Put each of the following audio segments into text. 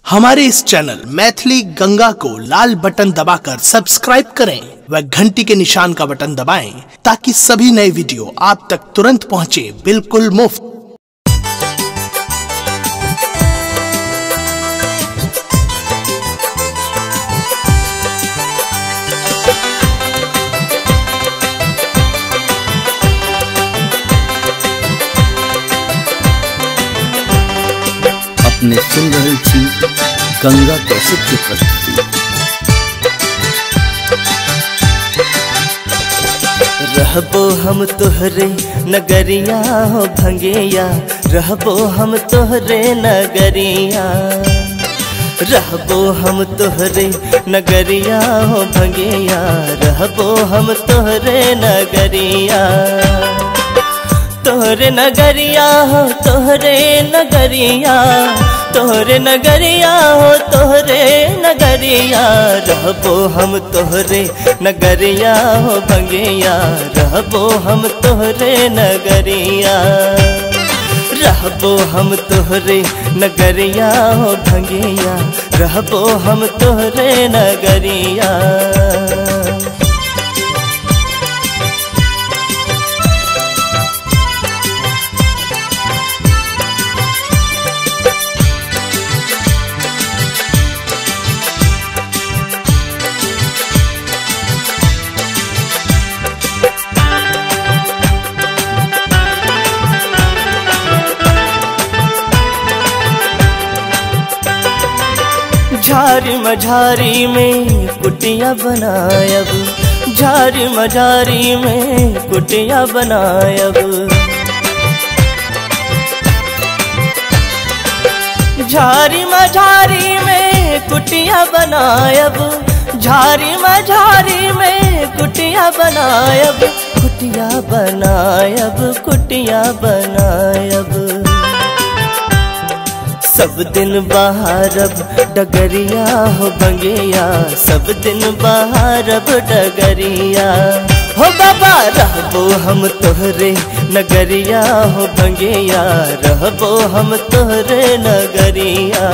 हमारे इस चैनल मैथिली गंगा को लाल बटन दबाकर सब्सक्राइब करें व घंटी के निशान का बटन दबाएं ताकि सभी नए वीडियो आप तक तुरंत पहुंचे बिल्कुल मुफ्त। अपने सुन रहे छी गंगा कैसेट की प्रस्तुति। रहबो हम तोहरे नगरिया हो भंगिया, रहबो हम तोहरे नगरिया, रहबो हम तोहरे नगरिया हो भंगिया, रहबो हम तोहरे नगरिया, तोहरे नगरिया हो तोहरे नगरिया, तोहरे नगरिया हो तोहरे नगरिया, रहबो हम तोहरे नगरिया हो भंगिया, रहबो हम तोहरे नगरिया, रहबो हम तोहरे नगरिया हो भंगिया, रहबो हम तोहरे नगरिया। झारी मझारी में कुटिया बनायब, झारी मझारी में कुटिया बनायब, झारी मझारी में कुटिया बनायब, झारी मझारी में कुटिया बनायब, कुटिया बनायब, कुटिया बनायब, सब दिन बहारब डगरिया हो भंगिया, सब दिन बहारब डगरिया हो बाबा, रहबो हम तोहरे नगरिया हो भंगिया, रहबो हम तोहरे नगरिया।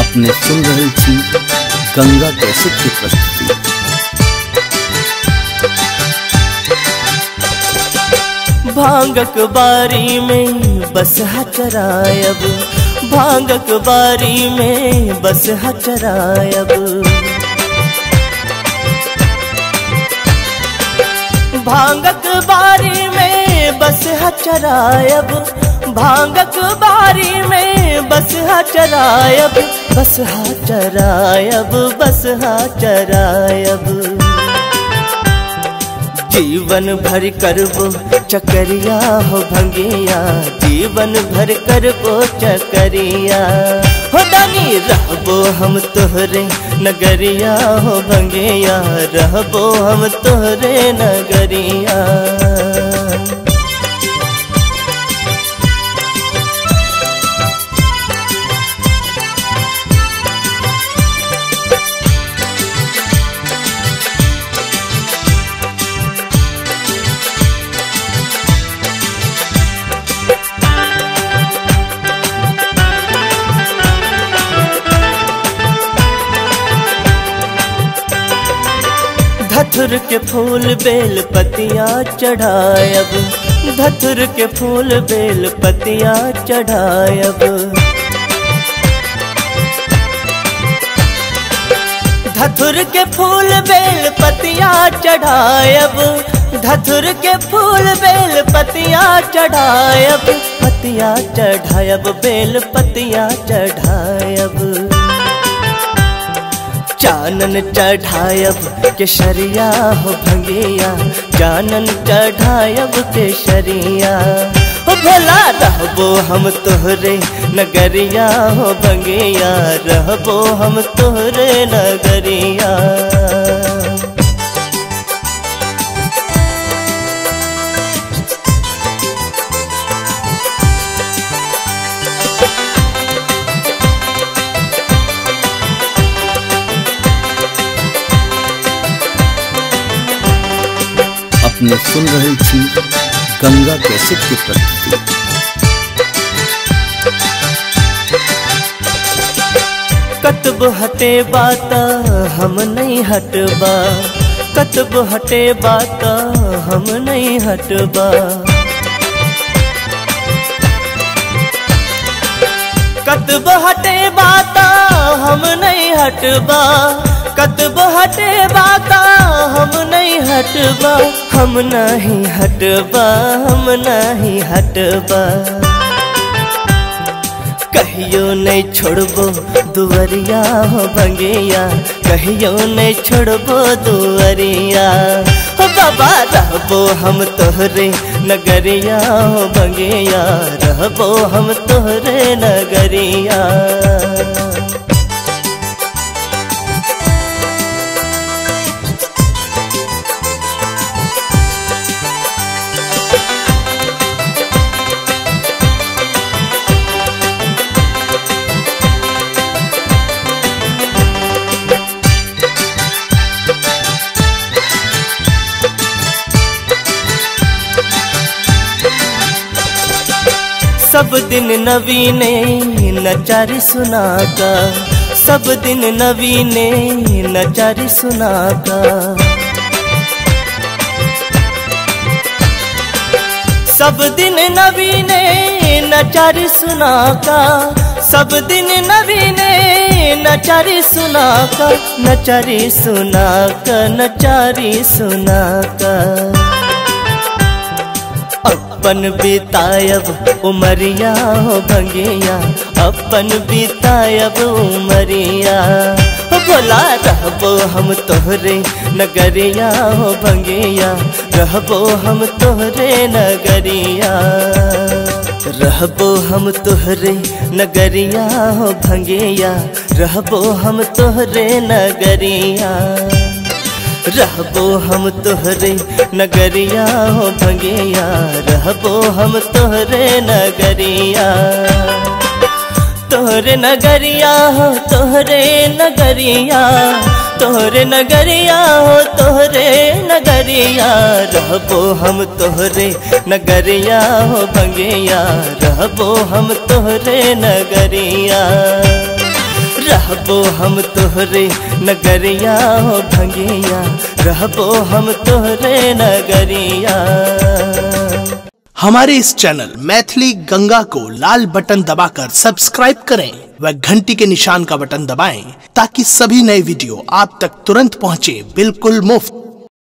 अपने सुन रहे छी गंगा कैसेट की प्रस्तुति। भांगक बारी में बसहा चरायब, भांगक बारी में बसहा चरायब, भांगक बारी में बसहा चरायब, भांगक बारी में बसहा चरायब, बसहा चरायब, बसहा चरायब, जीवन भर करबो चकरिया हो भंगिया, जीवन भर करबो चकरिया हो दानी, रहबो हम तोहरे नगरिया हो भंगिया, रहबो हम तोहरे नगरिया। धतुर के फूल बेल पतिया चढ़ायब, धतुर के फूल बेल पतिया चढ़ायब, धतुर के फूल बेल पतिया चढ़ायब, धतुर के फूल बेल पतिया चढ़ायब, पतिया चढ़ायब, बेल पतिया चढ़ायब, चानन चढ़ायब केसरिया हो भंगिया, चानन चढ़ायब केसरिया हो भोला, रहबो हम तोहरे नगरिया हो भंगिया, रहबो हम तोहरे नगरिया। अपने सुन रहल छी गंगा कैसेट की प्रस्तुति। कतब हटे बात हम नहीं हटबा, कतब हटे बात हम नहीं हटबा। कतब हटे बात हम नहीं हटबा, कतब हटे बात हम नहीं हटबा। हम नहीं हटबा, हम नहीं हटबा। कहियो नहीं छोड़बो दुवरिया हो भंगिया, कहियो नहीं छोड़बो दुवरिया हो बाबा। रहबो हम तोहरे नगरिया हो भंगिया, रहबो हम तोहरे नगरिया। सब दिन नवीने नचारी सुनाता, सब दिन नवीने नचारी सुनाता। सब दिन नवीने नचारी सुनाका, सब दिन नवीने नचारी सुनाका। नचारी सुनाका, नचारी सुनाका। अपन बितायब उमरिया हो भंगिया, अपन बितायब उमरिया हो भोला। रहबो हम तोहरे नगरिया हो भंगिया, रहबो हम तोहरे नगरिया। रहबो हम तोहरे नगरिया हो भंगिया, रहबो हम तोहरे नगरिया। रहबो हम तोहरे नगरिया हो भंगिया, रहबो हम तोहरे नगरिया। तोहरे नगरिया हो तोहरे नगरिया, तोहरे नगरिया हो तोहरे नगरिया। रहबो हम तोहरे नगरिया हो भंगिया, रहबो हम तोहरे नगरिया। रहबो हम तोहरे नगरिया हो भंगिया, रहबो हम तोहरे नगरिया। हमारे इस चैनल मैथिली गंगा को लाल बटन दबाकर सब्सक्राइब करें व घंटी के निशान का बटन दबाएं ताकि सभी नए वीडियो आप तक तुरंत पहुंचे बिल्कुल मुफ्त।